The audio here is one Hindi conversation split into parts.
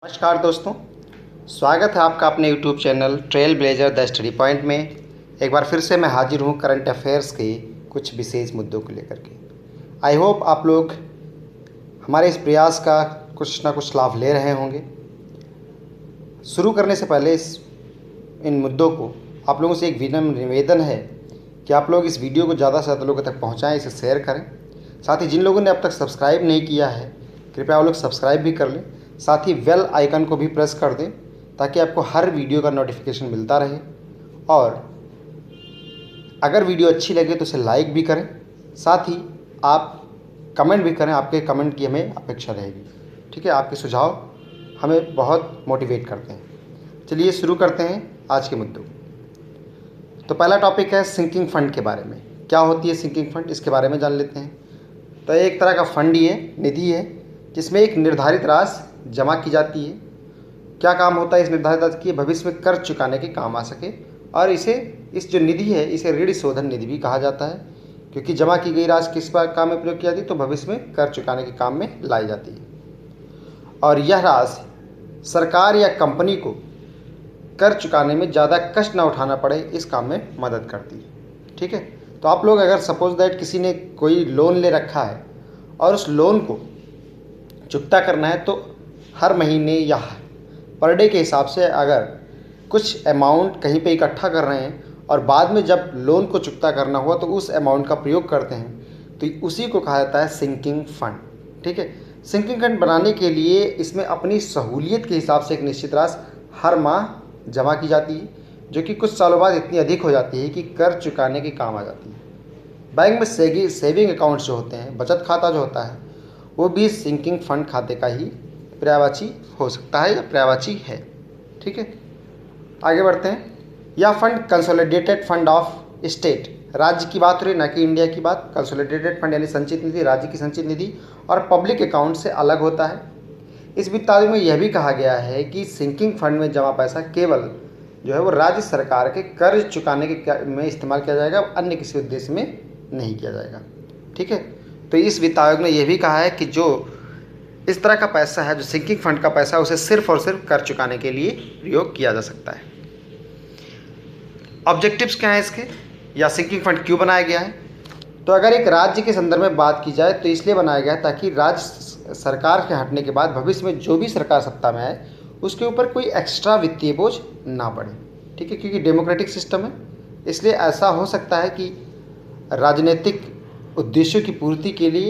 नमस्कार दोस्तों, स्वागत है आपका अपने YouTube channel trail blazer the study point में। एक बार फिर से मैं हाजिर हूँ करंट अफेयर्स के कुछ विशेष मुद्दों को लेकर के। आई होप आप लोग हमारे इस प्रयास का कुछ ना कुछ लाभ ले रहे होंगे। शुरू करने से पहले इन मुद्दों को आप लोगों से एक विनम्र निवेदन है कि आप लोग इस वीडियो को ज़्यादा से ज़्यादा लोगों तक पहुँचाएँ, इसे शेयर करें। साथ ही जिन लोगों ने अब तक सब्सक्राइब नहीं किया है, कृपया वो लोग सब्सक्राइब भी कर लें। साथ ही बेल आइकन को भी प्रेस कर दें ताकि आपको हर वीडियो का नोटिफिकेशन मिलता रहे। और अगर वीडियो अच्छी लगे तो इसे लाइक भी करें, साथ ही आप कमेंट भी करें। आपके कमेंट की हमें अपेक्षा रहेगी। ठीक है, आपके सुझाव हमें बहुत मोटिवेट करते हैं। चलिए शुरू करते हैं आज के मुद्दों। तो पहला टॉपिक है सिंकिंग फंड के बारे में। क्या होती है सिंकिंग फंड, इसके बारे में जान लेते हैं। तो एक तरह का फंड ही है, निधि है, जिसमें एक निर्धारित राशि जमा की जाती है। क्या काम होता है इस निर्धारित राशि की? भविष्य में कर्ज चुकाने के काम आ सके। और इस जो निधि है इसे ऋण शोधन निधि भी कहा जाता है, क्योंकि जमा की गई राशि किस काम में प्रयोग की जाती है? तो भविष्य में कर्ज चुकाने के काम में लाई जाती है। और यह राशि सरकार या कंपनी को कर्ज चुकाने में ज़्यादा कष्ट न उठाना पड़े, इस काम में मदद करती है। ठीक है, तो आप लोग अगर सपोज दैट किसी ने कोई लोन ले रखा है और उस लोन को चुकता करना है, तो हर महीने या पर डे के हिसाब से अगर कुछ अमाउंट कहीं पे इकट्ठा कर रहे हैं और बाद में जब लोन को चुकता करना हुआ तो उस अमाउंट का प्रयोग करते हैं, तो उसी को कहा जाता है सिंकिंग फंड। ठीक है, सिंकिंग फंड बनाने के लिए इसमें अपनी सहूलियत के हिसाब से एक निश्चित राशि हर माह जमा की जाती है, जो कि कुछ सालों बाद इतनी अधिक हो जाती है कि कर्ज चुकाने के काम आ जाती है। बैंक में सेविंग अकाउंट्स जो होते हैं, बचत खाता जो होता है, वो भी सिंकिंग फंड खाते का ही पर्यायवाची हो सकता है या पर्यायवाची है। ठीक है, आगे बढ़ते हैं। यह fund consolidated fund of state, राज्य की बात हो रही, ना कि इंडिया की बात। कंसोलिडेटेड फंड यानी संचित निधि, राज्य की संचित निधि और पब्लिक अकाउंट से अलग होता है। इस वित्त आयोग में यह भी कहा गया है कि सिंकिंग फंड में जमा पैसा केवल जो है वो राज्य सरकार के कर्ज चुकाने के में इस्तेमाल किया जाएगा, अन्य किसी उद्देश्य में नहीं किया जाएगा। ठीक है, तो इस वित्त आयोग ने यह भी कहा है कि जो इस तरह का पैसा है, जो सिंकिंग फंड का पैसा है, उसे सिर्फ और सिर्फ कर्ज चुकाने के लिए प्रयोग किया जा सकता है। ऑब्जेक्टिव्स क्या हैं इसके, या सिंकिंग फंड क्यों बनाया गया है? तो अगर एक राज्य के संदर्भ में बात की जाए तो इसलिए बनाया गया है ताकि राज्य सरकार के हटने के बाद भविष्य में जो भी सरकार सत्ता में आए उसके ऊपर कोई एक्स्ट्रा वित्तीय बोझ ना पड़े। ठीक है, क्योंकि डेमोक्रेटिक सिस्टम है, इसलिए ऐसा हो सकता है कि राजनीतिक उद्देश्यों की पूर्ति के लिए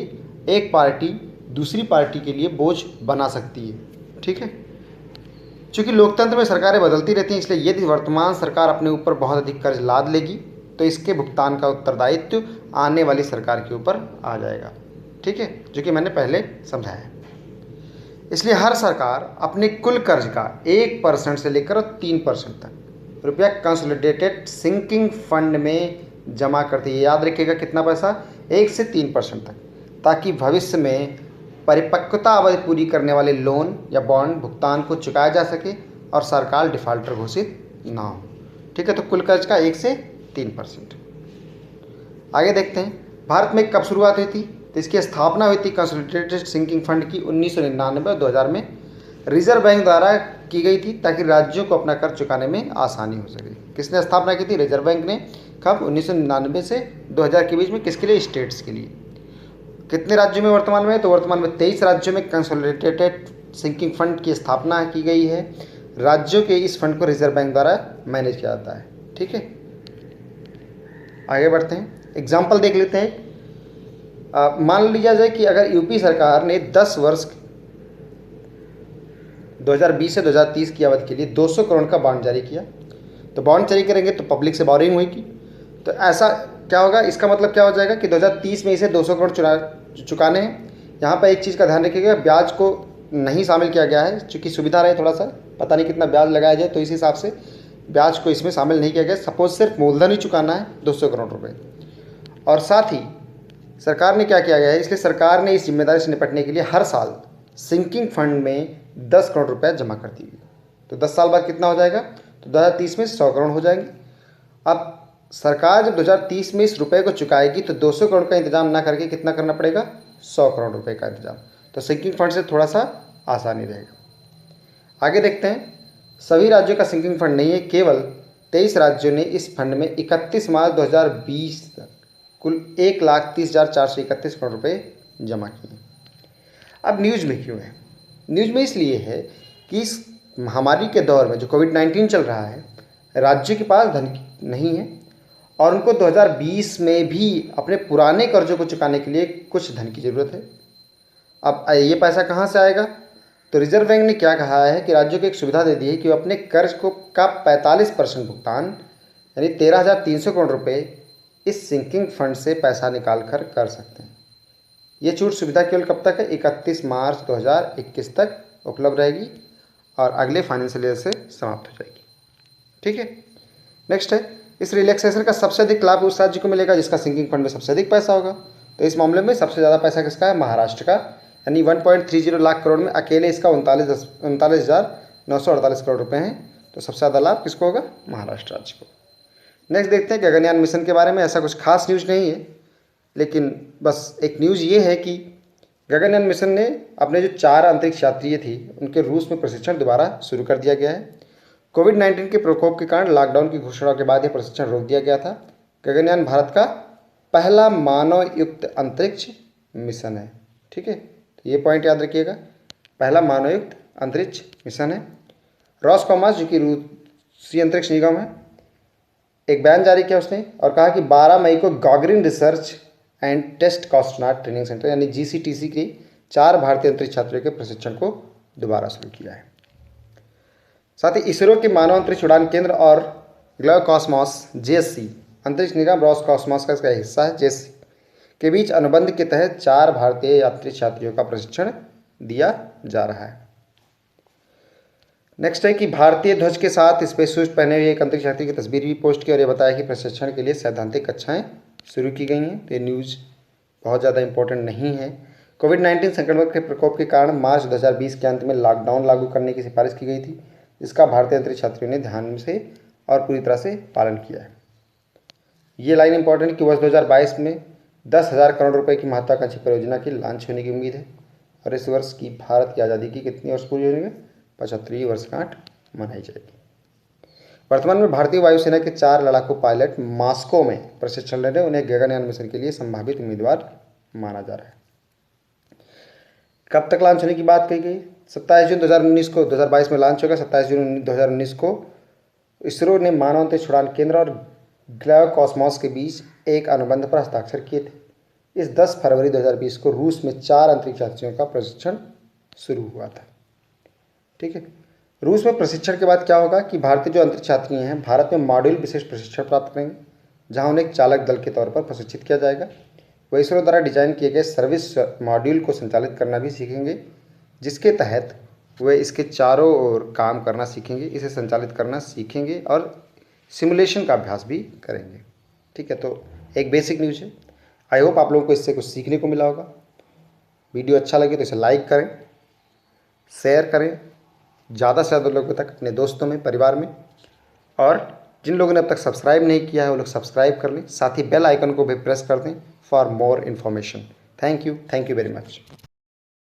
एक पार्टी दूसरी पार्टी के लिए बोझ बना सकती है। ठीक है, चूँकि लोकतंत्र में सरकारें बदलती रहती हैं, इसलिए यदि वर्तमान सरकार अपने ऊपर बहुत अधिक कर्ज लाद लेगी तो इसके भुगतान का उत्तरदायित्व आने वाली सरकार के ऊपर आ जाएगा। ठीक है, जो कि मैंने पहले समझाया है। इसलिए हर सरकार अपने कुल कर्ज का 1% से लेकर 3% तक रुपया कंसोलिडेटेड सिंकिंग फंड में जमा करती है। याद रखिएगा कितना पैसा? 1 से 3% तक, ताकि भविष्य में परिपक्वता अवधि पूरी करने वाले लोन या बॉन्ड भुगतान को चुकाया जा सके और सरकार डिफॉल्टर घोषित ना हो। ठीक है, तो कुल कर्ज का 1 से 3%। आगे देखते हैं, भारत में कब शुरुआत हुई थी? तो इसकी स्थापना हुई थी कंसोलिडेटेड सिंकिंग फंड की 1999 और 2000 में रिजर्व बैंक द्वारा की गई थी, ताकि राज्यों को अपना कर्ज चुकाने में आसानी हो सके। किसने स्थापना की थी? रिजर्व बैंक ने। कब? 1999 से 2000 के बीच में। किसके लिए? स्टेट्स के लिए। कितने राज्यों में वर्तमान में? तो वर्तमान में 23 राज्यों में कंसोलिडेटेड सिंकिंग फंड की स्थापना की गई है। राज्यों के इस फंड को रिजर्व बैंक द्वारा मैनेज किया जाता है। ठीक है, आगे बढ़ते हैं, एग्जाम्पल देख लेते हैं। मान लिया जाए कि अगर यूपी सरकार ने 10 वर्ष 2020 से 2030 की अवधि के लिए 200 करोड़ का बॉन्ड जारी किया, तो बॉन्ड जारी करेंगे तो पब्लिक से बोरिंग होगी, तो ऐसा क्या होगा? इसका मतलब क्या हो जाएगा कि 2030 में इसे 200 करोड़ चुकाने हैं। यहाँ पर एक चीज़ का ध्यान रखिएगा, ब्याज को नहीं शामिल किया गया है, चूँकि सुविधा रहे थोड़ा सा, पता नहीं कितना ब्याज लगाया जाए, तो इस हिसाब से ब्याज को इसमें शामिल नहीं किया गया। सपोज सिर्फ मूलधन ही चुकाना है 200 करोड़ रुपये। और साथ ही सरकार ने क्या किया गया है, इसलिए सरकार ने इस जिम्मेदारी से निपटने के लिए हर साल सिंकिंग फंड में 10 करोड़ रुपये जमा करती है। तो 10 साल बाद कितना हो जाएगा? तो 2030 में 100 करोड़ हो जाएंगे। अब सरकार जब 2030 में इस रुपये को चुकाएगी तो 200 करोड़ का इंतजाम ना करके कितना करना पड़ेगा? 100 करोड़ रुपये का इंतजाम। तो सिंकिंग फंड से थोड़ा सा आसानी रहेगा। आगे देखते हैं, सभी राज्यों का सिंकिंग फंड नहीं है, केवल 23 राज्यों ने इस फंड में 31 मार्च 2020 तक कुल 1,30,431 करोड़ रुपए जमा किए। अब न्यूज़ में क्यों है? न्यूज़ में इसलिए है कि इस महामारी के दौर में जो कोविड-19 चल रहा है, राज्य के पास धन नहीं है और उनको 2020 में भी अपने पुराने कर्जों को चुकाने के लिए कुछ धन की ज़रूरत है। अब ये पैसा कहाँ से आएगा? तो रिजर्व बैंक ने क्या कहा है कि राज्यों को एक सुविधा दे दी है कि वो अपने कर्ज को का 45% भुगतान यानी 13,300 करोड़ रुपए इस सिंकिंग फंड से पैसा निकाल कर सकते हैं। ये छूट सुविधा केवल कब तक है? 31 मार्च 2021 तक उपलब्ध रहेगी और अगले फाइनेंशियल ईयर से समाप्त हो जाएगी। ठीक है, नेक्स्ट है, इस रिलैक्सेशन का सबसे अधिक लाभ उस राज्य को मिलेगा जिसका सिंकिंग फंड में सबसे अधिक पैसा होगा। तो इस मामले में सबसे ज़्यादा पैसा किसका है? महाराष्ट्र का, यानी 1.30 लाख करोड़ में अकेले इसका 39,948 करोड़ रुपए हैं। तो सबसे ज़्यादा लाभ किसको होगा? महाराष्ट्र राज्य को। नेक्स्ट देखते हैं गगनयान मिशन के बारे में। ऐसा कुछ खास न्यूज़ नहीं है, लेकिन बस एक न्यूज़ ये है कि गगनयान मिशन ने अपने जो 4 अंतरिक्ष यात्री थे उनके रूस में प्रशिक्षण दोबारा शुरू कर दिया गया है। कोविड-19 के प्रकोप के कारण लॉकडाउन की घोषणा के बाद यह प्रशिक्षण रोक दिया गया था। गगनयान भारत का पहला मानव युक्त अंतरिक्ष मिशन है। ठीक है, तो ये पॉइंट याद रखिएगा, पहला मानव युक्त अंतरिक्ष मिशन है। रॉसकॉमॉस जो कि रूसी अंतरिक्ष निगम है, एक बयान जारी किया उसने और कहा कि 12 मई को Gagarin research and test cosmonaut training centre यानी GCTC के 4 भारतीय अंतरिक्ष छात्रों के प्रशिक्षण को दोबारा शुरू किया है। साथ ही इसरो के मानव अंतरिक्ष उड़ान केंद्र और ग्लोकॉस्मॉस JSC अंतरिक्ष निगम रॉसकॉस्मॉस का इसका हिस्सा है JSC के बीच अनुबंध के तहत 4 भारतीय यात्री छात्रियों का प्रशिक्षण दिया जा रहा है। नेक्स्ट है कि भारतीय ध्वज के साथ स्पेस सूट पहने हुए एक अंतरिक्ष यात्री की तस्वीर भी पोस्ट की और ये बताया कि प्रशिक्षण के लिए सैद्धांतिक कक्षाएं शुरू की गई हैं। तो ये न्यूज़ बहुत ज़्यादा इंपॉर्टेंट नहीं है। कोविड-19 संक्रमण के प्रकोप के कारण मार्च 2020 के अंत में लॉकडाउन लागू करने की सिफारिश की गई थी, जिसका भारतीय अंतरिक्ष छात्रियों ने ध्यान से और पूरी तरह से पालन किया है। ये लाइन इंपॉर्टेंट कि वर्ष 2022 में 10,000 करोड़ रुपए की महत्वाकांक्षी परियोजना की लॉन्च होने की उम्मीद है और इस वर्ष की भारत की आज़ादी की कितनी वर्ष पूरी होने में 75वीं वर्षगांठ मनाई जाएगी। वर्तमान में भारतीय वायुसेना के 4 लड़ाकू पायलट मॉस्को में प्रशिक्षण ले रहे हैं। उन्हें गगनयान मिशन के लिए संभावित उम्मीदवार माना जा रहा है। कब तक लॉन्च होने की बात कही गई? 27 जून 2019 को 2022 में लॉन्च होगा। 27 जून 2019 को इसरो ने मानव अंतरिक्ष उड़ान केंद्र और ग्लोकॉस्मॉस के बीच एक अनुबंध पर हस्ताक्षर किए थे। इस 10 फरवरी 2020 को रूस में 4 अंतरिक्ष यात्रियों का प्रशिक्षण शुरू हुआ था। ठीक है, रूस में प्रशिक्षण के बाद क्या होगा कि भारतीय जो अंतरिक्ष यात्री हैं भारत में मॉड्यूल विशेष प्रशिक्षण प्राप्त करेंगे, जहां उन्हें एक चालक दल के तौर पर प्रशिक्षित किया जाएगा। वह इसरो द्वारा डिजाइन किए गए सर्विस मॉड्यूल को संचालित करना भी सीखेंगे, जिसके तहत वे इसके चारों ओर काम करना सीखेंगे, इसे संचालित करना सीखेंगे और सिमुलेशन का अभ्यास भी करेंगे। ठीक है, तो एक बेसिक न्यूज़ है। आई होप आप लोगों को इससे कुछ सीखने को मिला होगा। वीडियो अच्छा लगे तो इसे लाइक करें, शेयर करें ज़्यादा से ज़्यादा लोगों तक, अपने दोस्तों में, परिवार में, और जिन लोगों ने अब तक सब्सक्राइब नहीं किया है वो लोग सब्सक्राइब कर लें। साथ ही बेल आइकन को भी प्रेस कर दें for more information. Thank you very much.